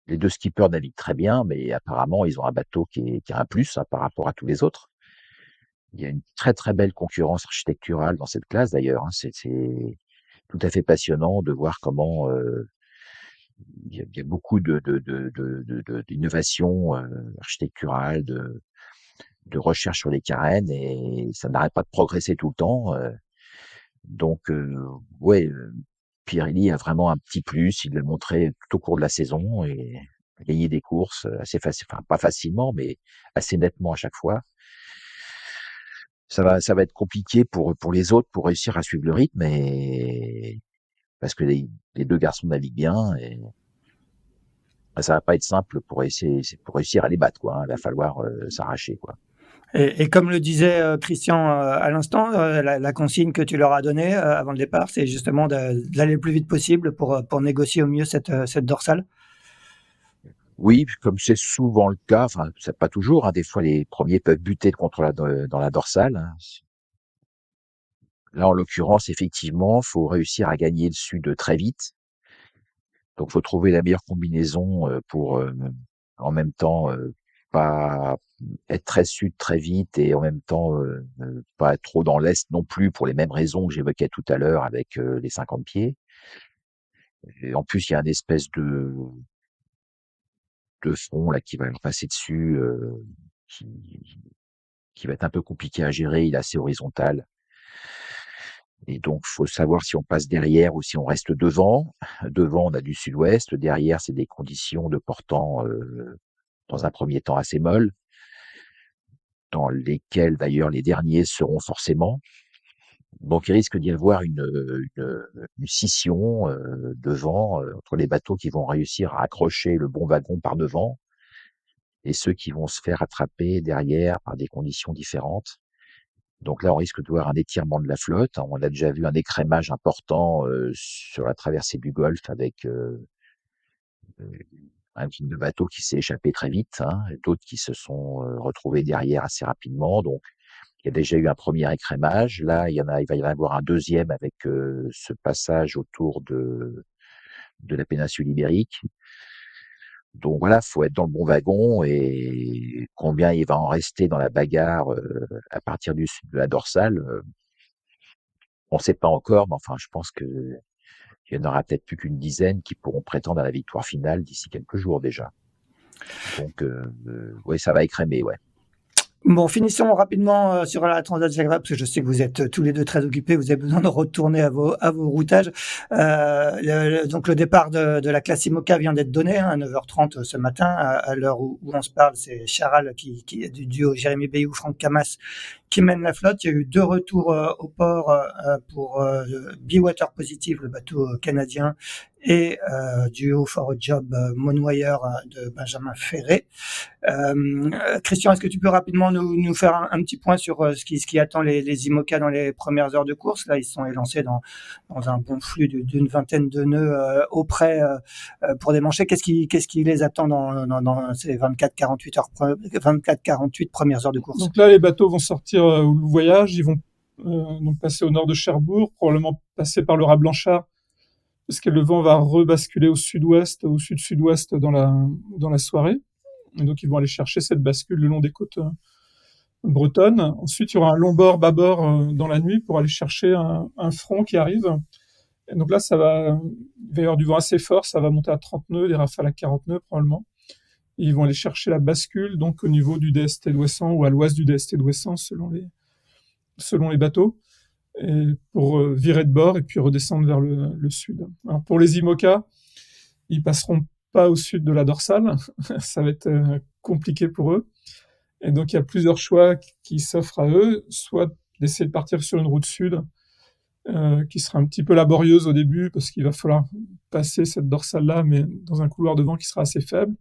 les deux skippers naviguent très bien, mais apparemment, ils ont un bateau qui a un plus, hein, par rapport à tous les autres. Il y a une très très belle concurrence architecturale dans cette classe d'ailleurs, hein. C'est tout à fait passionnant de voir comment il y a beaucoup d'innovations architecturales, de recherche sur les carènes et ça n'arrête pas de progresser tout le temps. Donc, ouais, Pirelli a vraiment un petit plus. Il l'a montré tout au cours de la saison et gagné des courses assez facile, enfin pas facilement, mais assez nettement à chaque fois. Ça va être compliqué pour les autres pour réussir à suivre le rythme, et parce que les deux garçons naviguent bien et ça va pas être simple pour réussir à les battre, quoi, hein. Il va falloir s'arracher, quoi. Et comme le disait Christian à l'instant, la consigne que tu leur as donnée avant le départ, c'est justement d'aller le plus vite possible pour négocier au mieux cette dorsale. Oui, comme c'est souvent le cas, enfin c'est pas toujours, hein, des fois les premiers peuvent buter dans la dorsale, hein. Là, en l'occurrence, effectivement, faut réussir à gagner le sud très vite. Donc, faut trouver la meilleure combinaison pour en même temps pas être très sud très vite et en même temps pas être trop dans l'est non plus pour les mêmes raisons que j'évoquais tout à l'heure avec les 50 pieds. Et en plus, il y a une espèce de front là qui va leur passer dessus, qui, qui va être un peu compliqué à gérer. Il est assez horizontal. Et donc, faut savoir si on passe derrière ou si on reste devant. Devant, on a du sud-ouest. Derrière, c'est des conditions de portant, dans un premier temps assez molles, dans lesquelles d'ailleurs les derniers seront forcément. Donc, il risque d'y avoir une scission devant entre les bateaux qui vont réussir à accrocher le bon wagon par devant et ceux qui vont se faire attraper derrière par des conditions différentes. Donc là, on risque de voir un étirement de la flotte. On a déjà vu un écrémage important sur la traversée du Golfe avec un type de bateau qui s'est échappé très vite, hein, et d'autres qui se sont retrouvés derrière assez rapidement. Donc, il y a déjà eu un premier écrémage. Là, il va y en avoir un deuxième avec ce passage autour de la péninsule ibérique. Donc voilà, faut être dans le bon wagon et combien il va en rester dans la bagarre à partir du sud de la dorsale, on ne sait pas encore, mais enfin, je pense que il y en aura peut-être plus qu'une dizaine qui pourront prétendre à la victoire finale d'ici quelques jours déjà. Donc, oui, ça va écrémer, ouais. Bon, finissons rapidement sur la Transat Jacques Vabre, parce que je sais que vous êtes tous les deux très occupés, vous avez besoin de retourner à vos routages. Donc le départ de la classe IMOCA vient d'être donné à 9h30 ce matin, à l'heure où on se parle. C'est Charal qui est du duo Jérémy Bayou, Franck Camas qui mène la flotte. Il y a eu 2 retours au port pour Be-Water Positive, le bateau canadien, et duo For a Job Monwire de Benjamin Ferré. Christian, est-ce que tu peux rapidement nous faire un petit point sur ce qui attend les IMOCA dans les premières heures de course? Là, ils sont élancés dans un bon flux d'une vingtaine de nœuds auprès pour démancher. Qu'est-ce qui les attend dans ces 24-48 premières heures de course? Donc là, les bateaux vont sortir au voyage. Ils vont donc passer au nord de Cherbourg, probablement passer par le Raz Blanchard, parce que le vent va rebasculer au sud-ouest, au sud-sud-ouest dans la soirée. Et donc, ils vont aller chercher cette bascule le long des côtes bretonnes. Ensuite, il y aura un long bord, bâbord dans la nuit pour aller chercher un front qui arrive. Et donc là, il va y avoir du vent assez fort. Ça va monter à 30 nœuds, des rafales à 40 nœuds probablement. Et ils vont aller chercher la bascule donc au niveau du DST d'Ouessant ou à l'ouest du DST d'Ouessant selon les bateaux, et pour virer de bord et puis redescendre vers le sud. Alors pour les IMOCA, ils passeront pas au sud de la dorsale, ça va être compliqué pour eux. Et donc il y a plusieurs choix qui s'offrent à eux, soit d'essayer de partir sur une route sud, qui sera un petit peu laborieuse au début parce qu'il va falloir passer cette dorsale-là, mais dans un couloir de vent qui sera assez faible,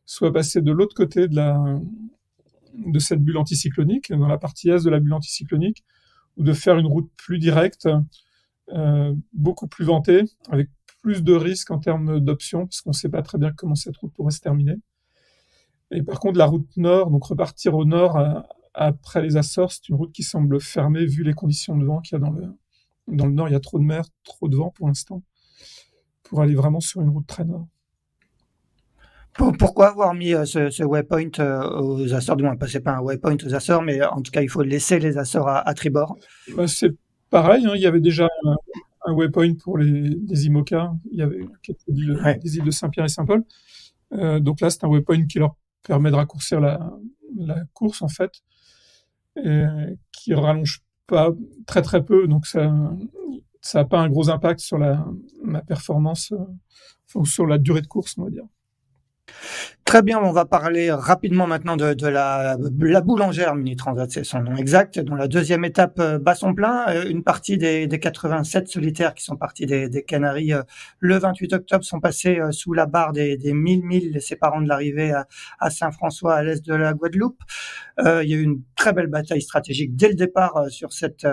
soit passer de l'autre côté de cette bulle anticyclonique, dans la partie est de la bulle anticyclonique, ou de faire une route plus directe, beaucoup plus ventée, avec plus de risques en termes d'options, parce qu'on ne sait pas très bien comment cette route pourrait se terminer. Et par contre, la route nord, donc repartir au nord après les Açores, c'est une route qui semble fermée vu les conditions de vent qu'il y a dans le nord. Il y a trop de mer, trop de vent pour l'instant, pour aller vraiment sur une route très nord. Pourquoi avoir mis ce waypoint aux Açores? Du moins, c'est pas un waypoint aux Açores, mais en tout cas, il faut laisser les Açores à tribord. C'est pareil, hein, il y avait déjà un waypoint pour les IMOCA, il y avait des îles de Saint-Pierre et Saint-Paul. Donc là, c'est un waypoint qui leur permet de raccourcir la course, en fait, et qui rallonge pas très très peu, donc ça n'a pas un gros impact sur la performance, ou sur la durée de course, on va dire. Très bien, on va parler rapidement maintenant de la Boulangère Mini Transat, c'est son nom exact, dont la deuxième étape bat son plein. Une partie des 87 solitaires qui sont partis des Canaries le 28 octobre sont passés sous la barre des 1000 milles, les séparant de l'arrivée à Saint-François, à l'est de la Guadeloupe. Il y a eu une très belle bataille stratégique dès le départ sur cette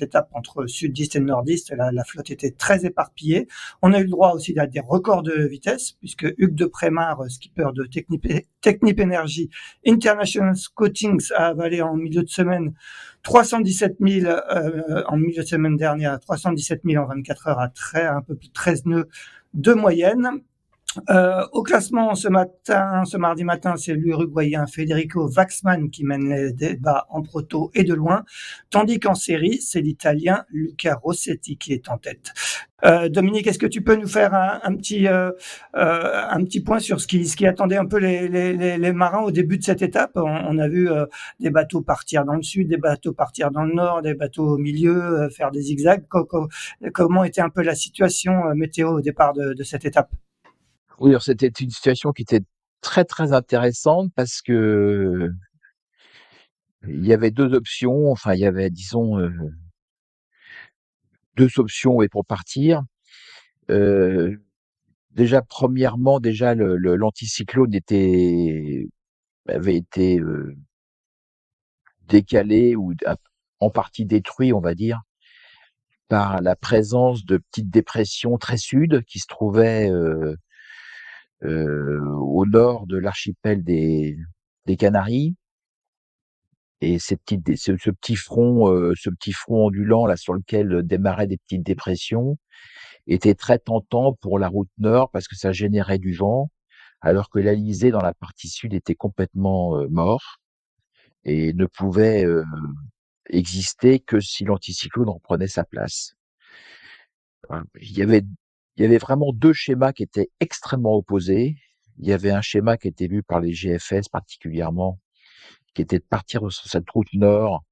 étape entre sudiste et nordiste. La flotte était très éparpillée. On a eu le droit aussi à des records de vitesse, puisque Hugues de Prémar, skipper de Technip Energy International Coatings, a avalé en milieu de semaine 317 000 en milieu de semaine dernière, 317 000 en 24 heures à un peu plus de 13 nœuds de moyenne. Au classement ce mardi matin, c'est l'Uruguayen Federico Waxman qui mène les débats en proto et de loin, tandis qu'en série, c'est l'Italien Luca Rossetti qui est en tête. Dominique, est-ce que tu peux nous faire un petit point sur ce qui attendait un peu les marins au début de cette étape? On a vu des bateaux partir dans le sud, des bateaux partir dans le nord, des bateaux au milieu, faire des zigzags. Comment était un peu la situation météo au départ de cette étape? Oui, alors c'était une situation qui était très très intéressante parce que il y avait deux options, enfin il y avait disons deux options et pour partir. Euh, Déjà premièrement, déjà l'anticyclone avait été décalé ou en partie détruit, on va dire, par la présence de petites dépressions très sud qui se trouvaient au nord de l'archipel des Canaries. Et ce petit front ondulant là sur lequel démarraient des petites dépressions était très tentant pour la route nord parce que ça générait du vent, alors que l'Alizé dans la partie sud était complètement mort et ne pouvait exister que si l'anticyclone reprenait sa place. Voilà. Il y avait vraiment deux schémas qui étaient extrêmement opposés. Il y avait un schéma qui était vu par les GFS particulièrement, qui était de partir sur cette route nord,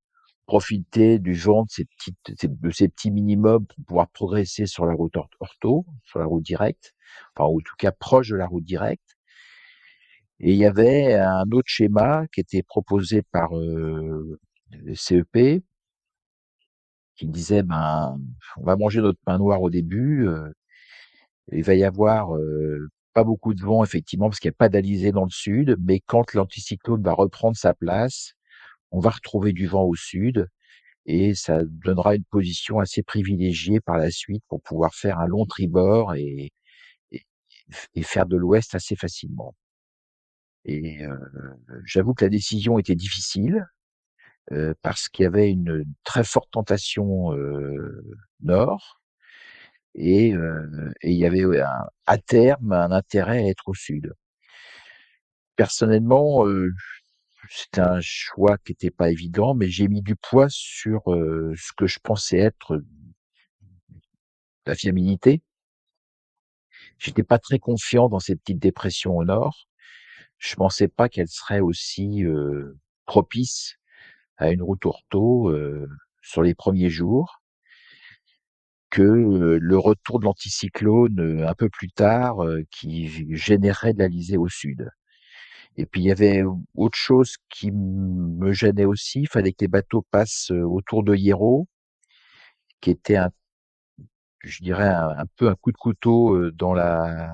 profiter du vent de ces petits minimums pour pouvoir progresser sur la route ortho, sur la route directe, enfin, ou en tout cas proche de la route directe. Et il y avait un autre schéma qui était proposé par le CEP, qui disait, ben, on va manger notre pain noir au début, il va y avoir pas beaucoup de vent, effectivement, parce qu'il n'y a pas d'alizé dans le sud, mais quand l'anticyclone va reprendre sa place, on va retrouver du vent au sud, et ça donnera une position assez privilégiée par la suite pour pouvoir faire un long tribord et, et faire de l'ouest assez facilement. Et j'avoue que la décision était difficile parce qu'il y avait une très forte tentation nord et il y avait à terme un intérêt à être au sud. Personnellement, c'était un choix qui n'était pas évident, mais j'ai mis du poids sur ce que je pensais être la fiabilité. J'étais pas très confiant dans ces petites dépressions au nord. Je pensais pas qu'elles seraient aussi propices à une route ortho sur les premiers jours, que le retour de l'anticyclone un peu plus tard qui générait de l'alizé au sud. Et puis il y avait autre chose qui me gênait aussi, il fallait que les bateaux passent autour de Hierro, qui était je dirais un peu un coup de couteau dans la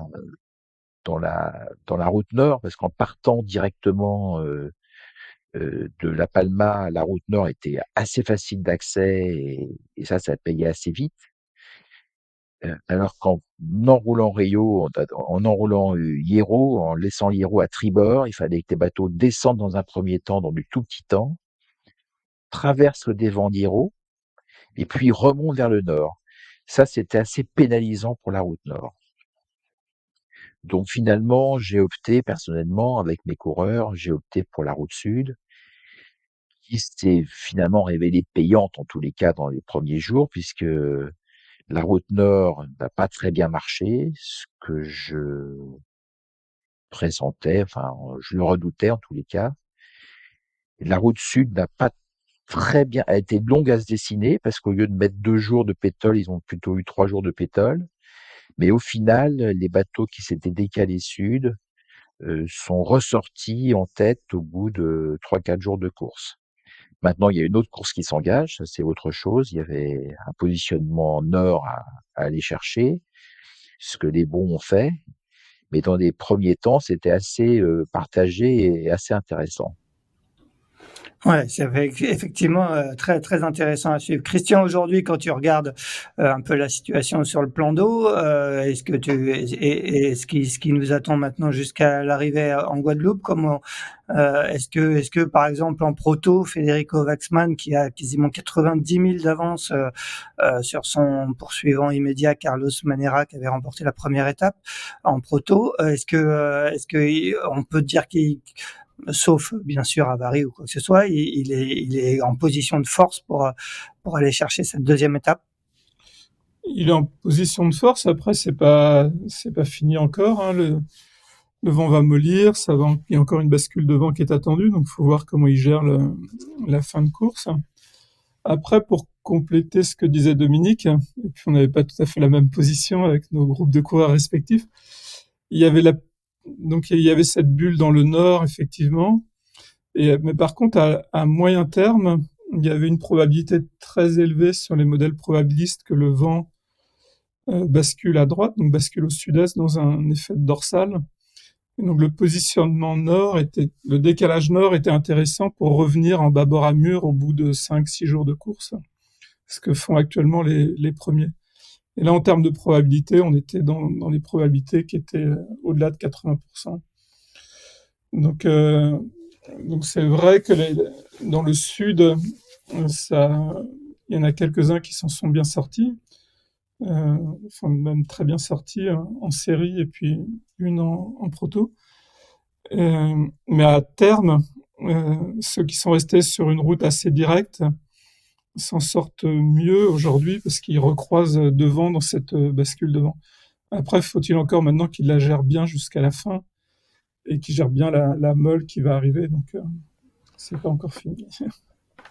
route nord, parce qu'en partant directement de La Palma, la route nord était assez facile d'accès et ça payait assez vite. Alors qu'en enroulant en enroulant Hierro, en laissant Hierro à tribord, il fallait que les bateaux descendent dans un premier temps dans du tout petit temps, traversent le dévent d'Hierro et puis remontent vers le nord. Ça, c'était assez pénalisant pour la route nord. Donc finalement, j'ai opté personnellement avec mes coureurs, j'ai opté pour la route sud, qui s'est finalement révélée payante en tous les cas dans les premiers jours, puisque la route nord n'a pas très bien marché, ce que je pressentais, enfin je le redoutais en tous les cas. La route sud n'a pas très bien, a été longue à se dessiner, parce qu'au lieu de mettre 2 jours de pétole, ils ont plutôt eu 3 jours de pétole. Mais au final, les bateaux qui s'étaient décalés sud sont ressortis en tête au bout de 3-4 jours de course. Maintenant, il y a une autre course qui s'engage, ça c'est autre chose. Il y avait un positionnement nord à aller chercher, ce que les bons ont fait. Mais dans les premiers temps, c'était assez partagé et assez intéressant. Ouais, c'est effectivement très très intéressant à suivre. Christian, aujourd'hui, quand tu regardes un peu la situation sur le plan d'eau, est-ce que et ce qui nous attend maintenant jusqu'à l'arrivée en Guadeloupe, comment est-ce que par exemple en proto, Federico Waxman qui a quasiment 90 000 d'avance sur son poursuivant immédiat Carlos Manera qui avait remporté la première étape en proto, est-ce que on peut dire qu'il sauf bien sûr avarie ou quoi que ce soit, il est en position de force pour aller chercher cette deuxième étape. Il est en position de force. Après, c'est pas fini encore, hein. Le vent va mollir, il y a encore une bascule de vent qui est attendue, donc il faut voir comment il gère la fin de course. Après, pour compléter ce que disait Dominique, et puis on n'avait pas tout à fait la même position avec nos groupes de coureurs respectifs, il y avait donc il y avait cette bulle dans le nord, effectivement. Mais par contre, à moyen terme, il y avait une probabilité très élevée sur les modèles probabilistes que le vent bascule à droite, donc bascule au sud-est dans un effet de dorsale. Et donc le le décalage nord était intéressant pour revenir en bâbord à mur au bout de 5-6 jours de course, ce que font actuellement les premiers. Et là, en termes de probabilité, on était dans les probabilités qui étaient au-delà de 80%. Donc c'est vrai que dans le sud, il y en a quelques-uns qui s'en sont bien sortis, même très bien sortis en série et puis une en proto. Mais à terme, ceux qui sont restés sur une route assez directe s'en sortent mieux aujourd'hui parce qu'ils recroisent devant dans cette bascule devant. Après, faut-il encore maintenant qu'ils la gèrent bien jusqu'à la fin et qu'ils gèrent bien la molle qui va arriver. Donc, c'est pas encore fini.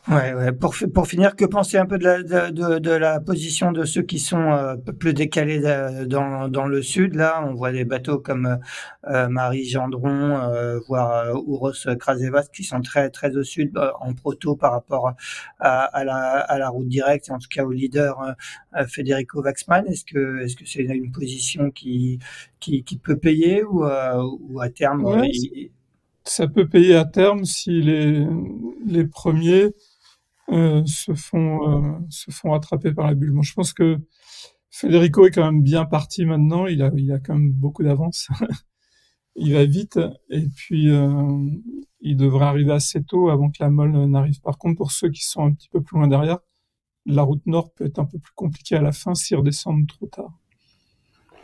Ouais. Pour finir, que penser un peu de la position de ceux qui sont un peu plus décalés dans le sud? Là, on voit des bateaux comme Marie Gendron, voire Ouros Krasevas qui sont très très au sud en proto par rapport à la route directe, et en tout cas au leader Federico Waxman. Est-ce que c'est une position qui peut payer ou à terme Ouais, ça peut payer à terme si les premiers se font attraper par la bulle. Moi, je pense que Federico est quand même bien parti maintenant. Il a quand même beaucoup d'avance. Il va vite et puis il devrait arriver assez tôt avant que la molle n'arrive. Par contre, pour ceux qui sont un petit peu plus loin derrière, la route nord peut être un peu plus compliquée à la fin s'ils redescendent trop tard.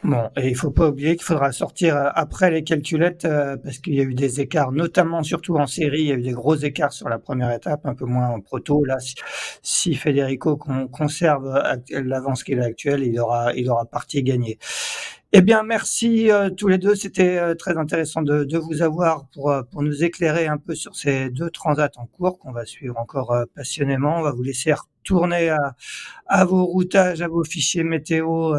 Bon, et il faut pas oublier qu'il faudra sortir après les calculettes parce qu'il y a eu des écarts, notamment surtout en série, il y a eu des gros écarts sur la première étape, un peu moins en proto. Là, si Federico conserve l'avance qu'il a actuelle, il aura partie gagnée. Eh bien, merci tous les deux. C'était très intéressant de vous avoir pour nous éclairer un peu sur ces deux transats en cours qu'on va suivre encore passionnément. On va vous laisser retourner à vos routages, à vos fichiers météo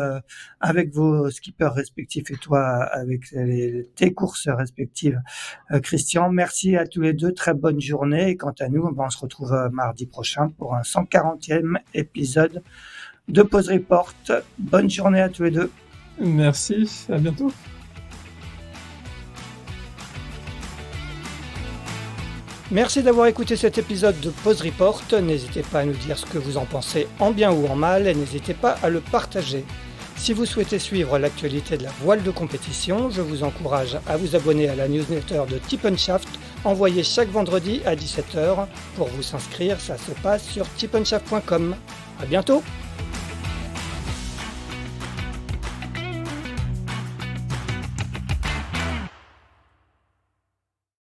avec vos skippers respectifs et toi avec tes courses respectives. Christian, merci à tous les deux. Très bonne journée. Et quant à nous, on se retrouve mardi prochain pour un 140e épisode de Pause Report. Bonne journée à tous les deux. Merci, à bientôt. Merci d'avoir écouté cet épisode de Pause Report. N'hésitez pas à nous dire ce que vous en pensez en bien ou en mal et n'hésitez pas à le partager. Si vous souhaitez suivre l'actualité de la voile de compétition, je vous encourage à vous abonner à la newsletter de Tip & Shaft envoyée chaque vendredi à 17h. Pour vous inscrire, ça se passe sur tipnshaft.com. À bientôt!